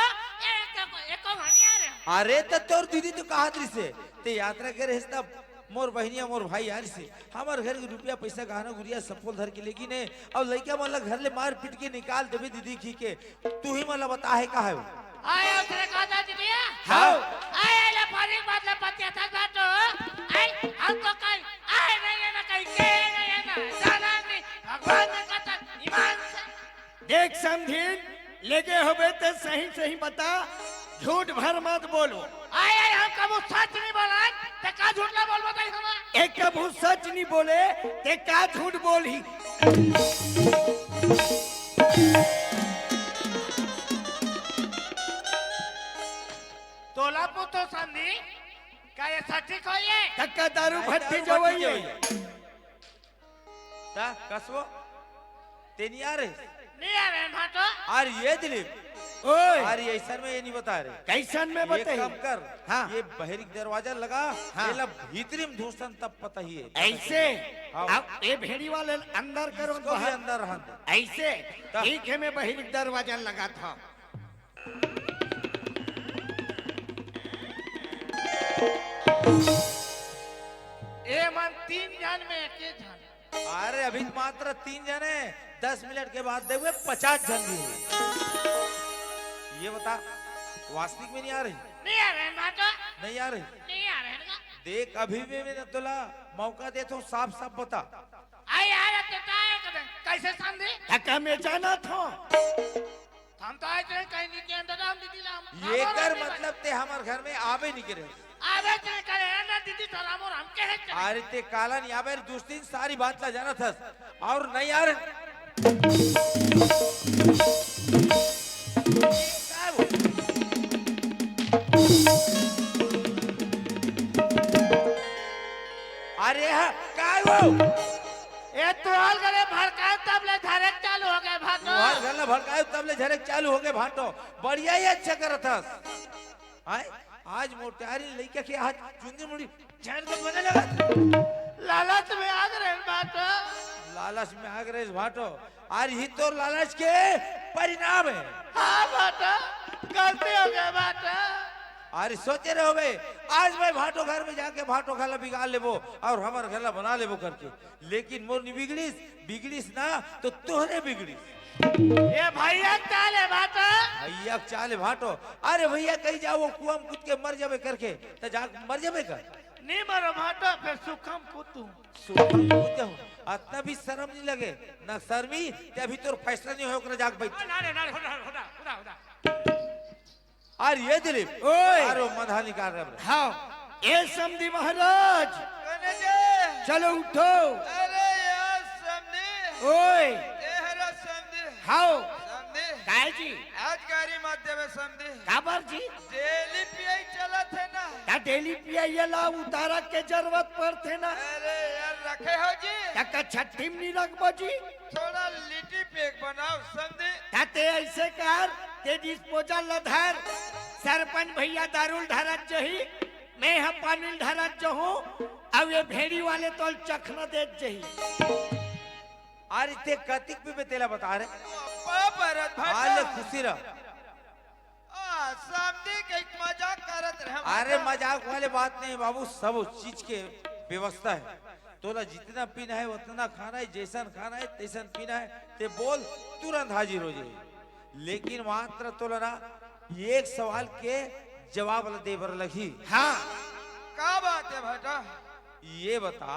एको भनिया रे। अरे तो तोर दीदी तो कहा से ते यात्रा करे तब मोर बहनिया मोर भाई यार से हमारे घर के रुपया पैसा गहना गुड़िया सफल धर के लेकिन ने और लड़का मतलब घर ले मार पीट के निकाल देवे दीदी की के। तू ही मतलब बता है कहा है? आई उतरे कहा दीदिया। हाँ आई ले फरी मतलब पतिया था बातो। आई हमको कल आई नहीं है ना कहीं के नहीं है ना जाना नहीं भगवान ने कहा ईमान से। देख समझीन, लेके होबे तो सही सही बता, झूठ भर मत बोलो। आई हम कबू सच नहीं बोला ते का झूठ ना बोल बताई हम। एक कबू सच नहीं बोले ते का झूठ बोली। तोला पुतो संधि का ये सच्ची कोई है? तक्का दारू भट्टी जवई ता कसबो तेनी आ रहे? नहीं आ रहे भाटो। और ये दिलीप ओए और ये ऐसा में ये नहीं बता रहे। कैसन में ये बताई? कम कर। हाँ। ये बहरी दरवाजा लगा। हाँ। ये लब भीतरी में धूसन तब पता ही है। ऐसे हाँ। अब ये भेड़ी वाले अंदर करो इसको भी अंदर रहन दे। ऐसे ठीक है, मैं बहिर दरवाजा लगा था। ए मन 3 जन में एक जन। अरे अभी मात्र 3 जने, 10 मिनट के बाद देवे 50 जन भी हुए। ये बता वास्तविक में नहीं आ रही? नहीं आ रहे भाटो। नहीं आ रही? नहीं आ रहे ना। देख अभी भी मैंने तुला मौका देता हूँ, साफ साफ बता। आई आ रहे तो काय कर कैसे संधि? धक्का में जाना था। हम तो आए थे कहीं नहीं के अंदर हम दीदी ला। ये कर मतलब ते हमारे घर में आवे नहीं करे। आवे थे करे ना दीदी तो राम और हम के है। अरे ते काला नहीं आवे, दोस्त दिन सारी बात ला जाना था और नहीं आ रहे। क्या वो? अरे हाँ क्या वो? ए तो हाल करे भड़का तब ले धरे चालू हो गए भाटो। हर घर ना भड़काए तब ले झड़क चालू हो गए भाटो। बढ़िया ही अच्छा कर था। आए आज मोटारी लइका के आज चुंदी मुड़ी झाड़ के बने लगा। लालच में आ गए भाटो। लालच में आ गए भाटो। आज ही तो लालच के परिणाम है। हाँ भाटो गलती हो गई भाटो। अरे सोचे रहो बे, आज मैं भाटो घर में जाके भाटो खाला बिगाड़ लेबो और हमार घरला बना लेबो करके। लेकिन मोर नहीं बिगड़ीस ना तो तोहरे बिगड़ीस। ये भैया चाले भाटो। भैया चाले भाटो। अरे भैया कहीं जाओ वो कुआं में कूद के मर जाबे करके तो जा मर जाबे कर। नहीं मरो भाटो फिर सुखम कुतू। सुखम कूदते हो इतना भी शर्म नहीं लगे ना शर्मी ते अभी तोर फैसला नहीं हो ओकरा जाग बैठ। ना रे ना रे होदा और ये दिलीप ओए। अरे मधा निकाल रहे। हाँ ये समझी महाराज, चलो उठो। अरे यार समझे ओए तेरा समझे हाओ समझे काय जी आज गाड़ी माध्यम में समझे काबर जी डेली पीआई चला थे ना। क्या डेली पिया उतारा के जरूरत पड़ते ना अरे यार रखे हो जी क्या छठी में नहीं रखबो जी थोड़ा लिट्टी पेक बनाओ समझे। ताते ऐसे कर ते डिस्पोजल लधर सरपंच भैया दारुल धरत जही मैं हम पानी धरत जो हूँ अब ये भेड़ी वाले तो चखना देत जही। अरे ते कतिक भी तेला बता रहे भरत हाल खुशी रह। समझे के मजाक करत रहे। अरे मजाक वाले बात नहीं बाबू, सब चीज के व्यवस्था है। तोला जितना पीना है उतना खाना है, जैसन खाना है तैसन पीना है ते बोल तुरंत हाजिर हो जाए। लेकिन मात्र तोला ना एक सवाल के जवाब दे बर लगी। हाँ का बात है बेटा? ये बता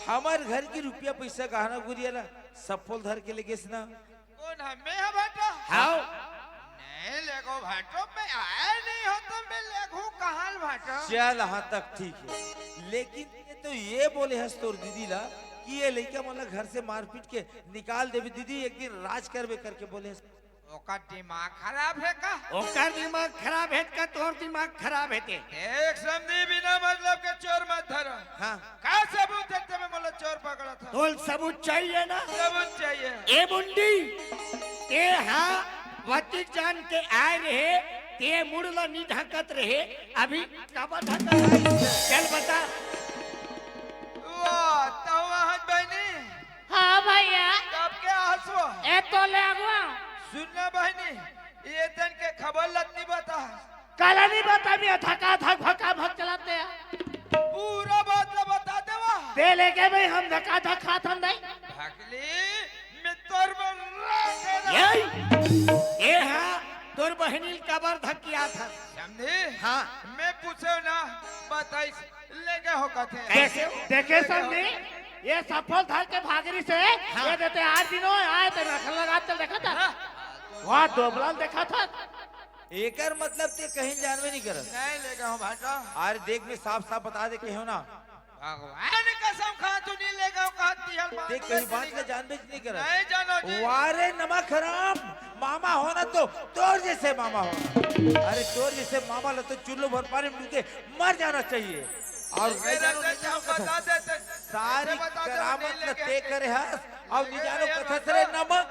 हमारे घर की रुपया पैसा गहना गुरिया सफल धर के लेके ना कौन हमें है बेटा? हाओ नहीं लेगो भाटो में आया नहीं हो तो मैं लेगो कहाँ भाटो? चल यहाँ तक ठीक है, लेकिन ये तो ये बोले हस तोर दीदी ला कि ये लड़का मतलब घर से मारपीट के निकाल देवी दीदी एक दिन राज करबे करके बोले हस। ओका दिमाग खराब है का? ओकर दिमाग खराब है का तोर दिमाग खराब है ते एक समझी बिना मतलब के चोर मत धरो। हाँ का सबूत देते में बोला चोर पकड़ा था? तोल सबूत चाहिए ना सबूत चाहिए। ए बुंडी ते हाँ वतिक जान के आए रहे ते मुड़ला नहीं ढकत रहे अभी काबा ढकत है? चल बता। वाह तो वहाँ बहनी हाँ भैया कब के हंसो? ए तो ले अगवा सुनना बहनी ये दिन के खबर लतनी बता काला नहीं बता भी थका थक भका भक चलाते हैं पूरा बात ला बता देवा। ते लेके भाई हम धक्का धक खात हम नहीं भागली मित्र में ये हाँ तोर बहनी कबर धकिया था समझी? हाँ मैं पूछो ना बताइस लेके हो कथे। कैसे देखे समझी ये सफल था के भागरी से ये देते 8 दिनों आए तो रखन लगाते देखा था वहाँ दोबलाल देखा था। एकर मतलब ते कहीं जानवे नहीं करत। नहीं लेके हो भाटा। अरे देख में साफ साफ बता दे के हो ना, भगवान कसम खा तू नहीं लेके हो कहती है बात। देख कहीं बात का जानबे नहीं करत। नहीं जानो जी। वारे नमक हराम मामा होना तो तोर जैसे मामा होना। अरे तोर जैसे मामा ला तो चुल्लू भर पानी में डूब के मर जाना चाहिए। और नहीं जानो नहीं जानो बता कथा देते सारी बता दो, करामत नहीं न लेके ते करे हस और नहीं जानो कथा से नमक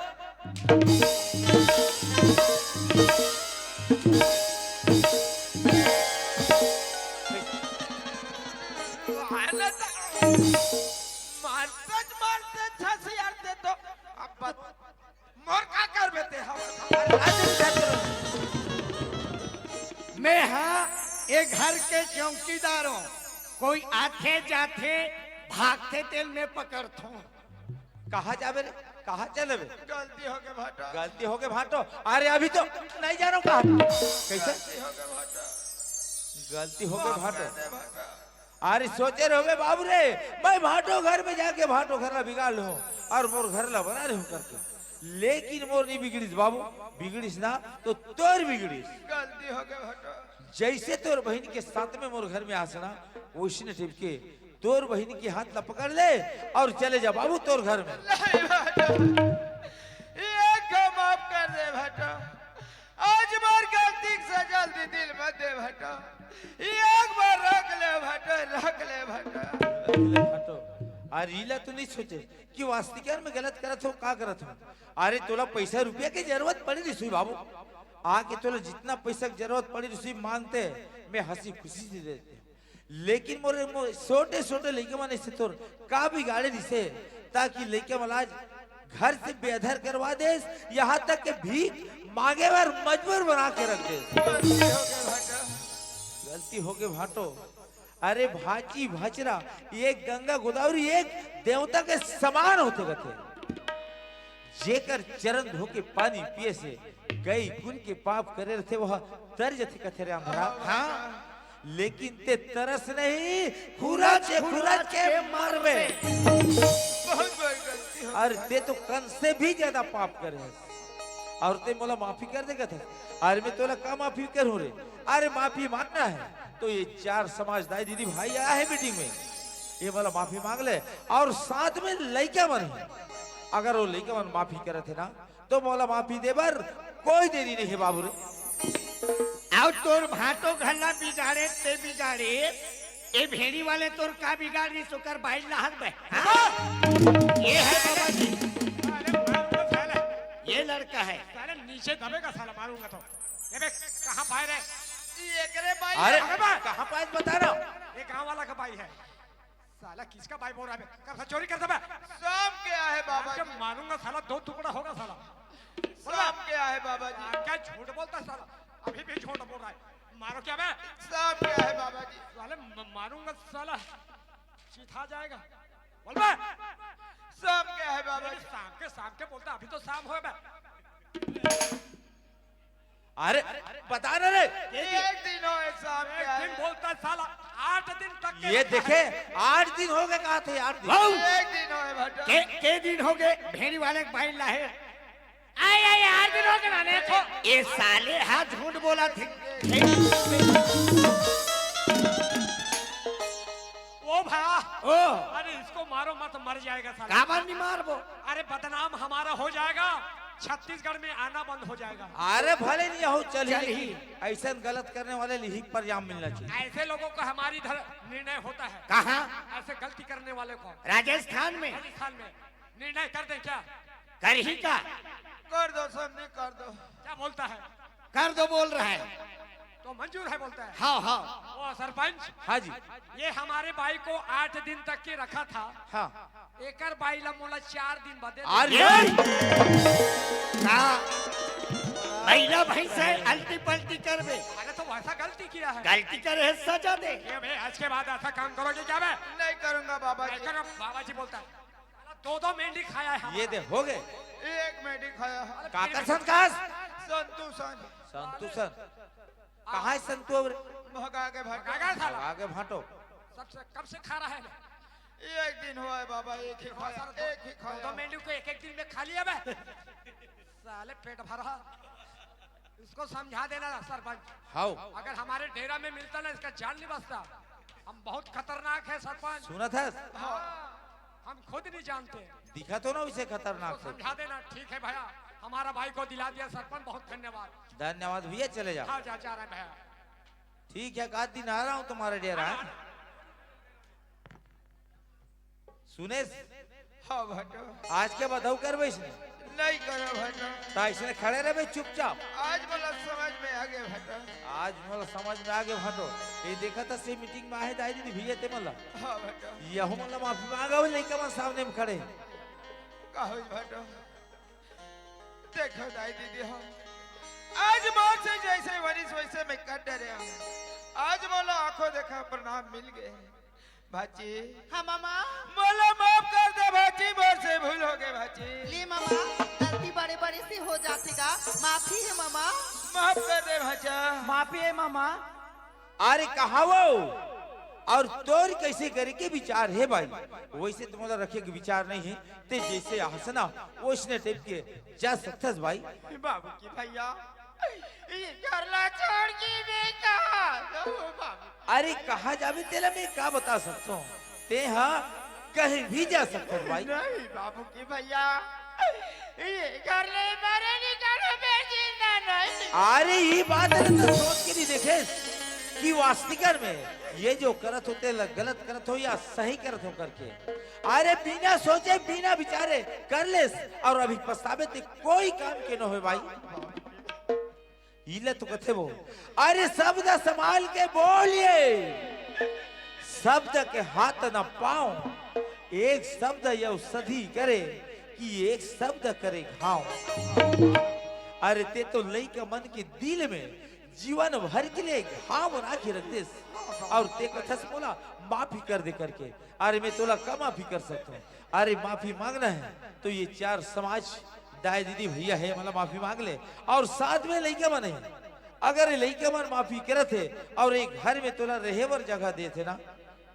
मारते छस यार दे तो अब मोर का कर बेते हम। मैं हाँ एक घर के चौकीदार हूँ, कोई आते जाते भागते तेल में पकड़ता हूँ। कहा जाबे रे, कहा चले बे? गलती हो गई भाटा। गलती हो गए भाटो। अरे अभी तो नहीं जानो कहा कैसे गलती हो गई भाटा। गलती हो गई भाटो। अरे सोचे रहोगे बाबू रे मैं भाटो घर में जाके भाटो घर ला बिगाड़ लो और मोर घर ला बना रहे हूँ करके, लेकिन मोर नहीं बिगड़ीस बाबू, बिगड़ीस ना तो तोर बिगड़ीस। गलती हो गई भाटा। जैसे तोर बहन के साथ में मोर घर में आसना वैसे टिप के तोर बहन के हाथ ला पकड़ ले और चले जा बाबू तोर घर में। नहीं भाटा एक को माफ कर दे भाटा। आज बार गलती से जल्दी दिल मत दे भाटा। एक बार रख ले भाटा, रख ले भाटा। अरे इला तू नहीं सोचे कि वास्तविक में गलत करत हो का करत हो। अरे तोला पैसा रुपया की जरूरत पड़ी रही बाबू, आके तोला जितना पैसा की जरूरत पड़ी रही मांगते मैं हंसी खुशी से देते, लेकिन मोरे छोटे छोटे लड़के मन से तोर का भी गाड़ी दिसे ताकि लड़के मलाज घर से बेअदर करवा दे, यहाँ तक के भीख मांगे बार मजबूर बना के रख दे। गलती हो गई भाटा। गलती हो गए भाटो। अरे भाची भाचरा एक गंगा गोदावरी एक देवता के समान होते गथे, जेकर चरण धो के पानी पिए से गई गुण के पाप करे रहते वह तर जथे कथे रे अंधरा। हाँ लेकिन ते तरस नहीं खुराच के मारबे। बहुत बड़ी गलती हो। अरे ते तो कन से भी ज्यादा पाप करे है और ते मोला माफी कर देगा था। अरे मैं तोला का माफी करूं रे? अरे माफी मांगना है तो ये 4 समाजदार दीदी भाई आया है मीटिंग में, ये वाला माफी मांग ले और साथ में लइका मन है। अगर वो लइका मन माफी करे थे ना तो मोला माफी देबर कोई देरी नहीं है बाबू रे। और तोर भाटो घल्ला बिगाड़े ते बिगाड़े ये भेड़ी वाले तोर का बिगाड़ी सुकर भाई लहर बे ये है बाबा जी ये लड़का है साले नीचे दबेगा साला मारूंगा तो। ये बे कहाँ पाए रे? अरे कहाँ पाए बता रहा ये गांव वाला का भाई है। साला किसका भाई बोल रहा है? कर चोरी कर दबे। सब क्या है बाबा जब मारूंगा साला 2 टुकड़ा होगा साला। सब क्या है बाबा जी? क्या झूठ बोलता है साला? अभी भी झूठ बोल रहा है। मारो क्या बे? सब क्या है बाबा जी? साले मारूंगा साला चिढ़ा जाएगा। बोल बे। सब क्या है बाबा जी? शाम के बोलता अभी तो शाम हो बे। अरे बता ना रे एक दिन हो शाम एक क्या दिन है? बोलता है साला 8 दिन तक के ये देखे 8 दिन हो गए कहा थे 8 दिन। एक दिन हो भट्टा। के दिन हो गए भेड़ी वाले के भाई लहे आई 8 दिन हो गए ना देखो ये साले हाथ झूठ बोला थे ओ भैया ओ अरे इसको मारो मत मर जाएगा साला। काबर नहीं मारबो अरे बदनाम हमारा हो जाएगा। छत्तीसगढ़ में आना बंद हो जाएगा। अरे भले नहीं हो चल चल ही ही। ऐसा गलत करने वाले लिहिक पर जाम मिलना चाहिए। ऐसे लोगों का हमारी निर्णय होता है। कहाँ ऐसे गलती करने वाले को राजस्थान में राजस्थान में निर्णय कर दे क्या? कर ही का कर दो सबने कर दो। क्या बोलता है? कर दो बोल रहा है तो मंजूर है बोलता है। हाँ हाँ वो सरपंच हाँ जी ये हमारे भाई को 8 दिन तक के रखा था। हाँ एकर भाई ला मोला 4 दिन बदे अरे महिला भाई से अल्टी पल्टी कर बे अरे तो वैसा गलती किया है। गलती करे सजा दे ये बे आज के बाद ऐसा काम करोगे क्या बे? नहीं करूंगा बाबा मैं जी। करूँ, बाबा जी बोलता है। साला 2 मेंढी खाया है हमारा। ये दे हो गए एक मेडी खाया है। काकर संकास संतोषन संतुसन कहाँ है संतु अब रे? भगा के भगा। काका साला आगे भाटो सबसे कब से खा रहा है? एक दिन हुआ है बाबा एक ही खाया एक ही 2 खाया। मेंढी को एक दिन में खा लिया बे। साले पेट भरा। इसको समझा देना सरपंच। हाउ अगर हमारे डेरा में मिलता ना इसका जान नहीं बचता। हम बहुत खतरनाक है सरपंच। सुना था हम खुद नहीं जानते। दिखा तो ना उसे तो खतरनाक से। समझा देना। ठीक है भैया हमारा भाई को दिला दिया सरपंच बहुत धन्यवाद। धन्यवाद भैया चले जाओ। हाँ जा रहे हैं भैया। ठीक है एक दिन आ रहा हूँ तुम्हारे डेरा। सुने हाँ भट्टो आज के बधाऊ कर इसने नहीं करो भट्टो। तो इसने खड़े रहे भाई चुपचाप। आज बोला समझ में आ गया भट्टो। आज मतलब समझ में आ गए भाटो ये देखा था से मीटिंग में आए दाई दीदी भैया ते मतलब हाँ भट्टो यहू मतलब माफी मांगा हुई लड़का मन सामने में खड़े। कहो भट्टो देखो दाई दीदी हम आज मौत से जैसे वरिस वैसे में कट डरे हम। आज बोलो आंखों देखा प्रणाम मिल गए। भाची हाँ मामा बोलो माफ कर दे भाची मोर से भूल हो गए भाची। ले मामा गलती बड़े बड़े से हो जातेगा माफी है मामा माफ कर दे भाचा। माफी है मामा अरे कहा वो और तोर कैसे करे के विचार है भाई वैसे तुम्हारा रखे के विचार नहीं है ते जैसे हंसना वो इसने टाइप के जा सकता भाई। बाबू की भैया ये करला छोड़ के बेटा बाबू। अरे कहा जावे तेला मैं क्या बता सकता हूँ ते हाँ कहीं भी जा सकता भाई। नहीं बाबू की भैया ये घर ले मारे नहीं करो बेचिंदा नहीं। अरे ये बात है तो सोच के नहीं देखे कि वास्तविकर में ये जो करत होते गलत करत हो या सही करत हो करके अरे बिना सोचे बिना विचारे कर ले और अभी पछतावे ते कोई काम के न हो भाई। हिले तो कथे वो अरे शब्द संभाल के बोलिए शब्द के हाथ न पाओ एक शब्द यह सधी करे कि एक शब्द करे घाव। अरे ते तो लई के मन के दिल में जीवन भर के लिए घाव बना के रख दे और ते कथा से बोला माफी कर दे करके। अरे मैं तोला कम माफी कर सकता हूँ। अरे माफी मांगना है तो ये 4 समाज दाई दीदी भैया है मतलब माफी मांग ले और साथ में लड़का मन है। अगर ये लड़का मन माफी करत है और एक घर में तोला रहेवर जगह दे थे ना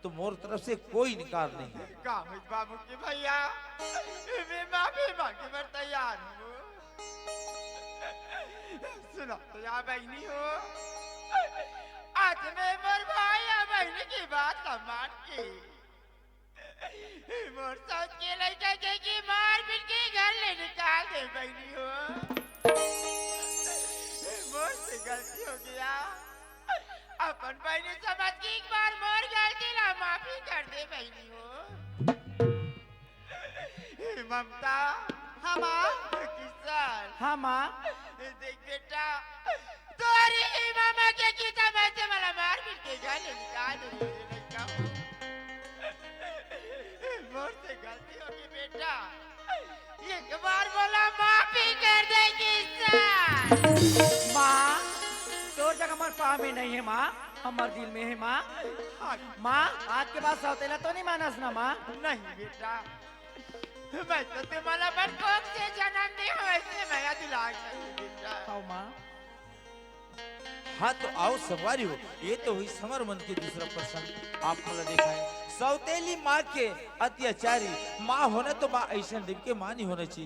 तो मोर तरफ से कोई निकार नहीं है। बाबू की भैया मैं माफी मांगे मैं तैयार हूँ। सुनो तैयार बहनी हो आज मैं मर भाई बहन की बात न मान के मोर सोच के लड़का के की मार पीट के घर ले निकाल दे बहनी हो। मोर से गलती हो गया। अपन बहनी समझ के एक बार मोर गलती ला माफी कर दे बहनी हो। ममता हाँ माँ किसान हाँ माँ देख बेटा तोरी ही मामा के की समझ से मला मार पीट के घर ले निकाल दे लड़का हो। मोर से गलती हो गई बेटा। एक बार बोला माफी कर दे किसान। माँ तोर जगह हमार पा में नहीं है माँ, हमार दिल में है माँ। माँ आज के बाद सौतेला तो नहीं मानस ना माँ? नहीं बेटा मैं तो तुम्हारा बरकोक से जन्म दी हूँ ऐसे मैं दिला बेटा। आओ माँ। हाँ तो आओ सवारी हो, ये तो हुई समर मन की दूसरा प्रसंग। आप मला देखा है सौतेली माँ के अत्याचारी माँ होना तो माँ ऐसा दिन के माँ नहीं होना चाहिए।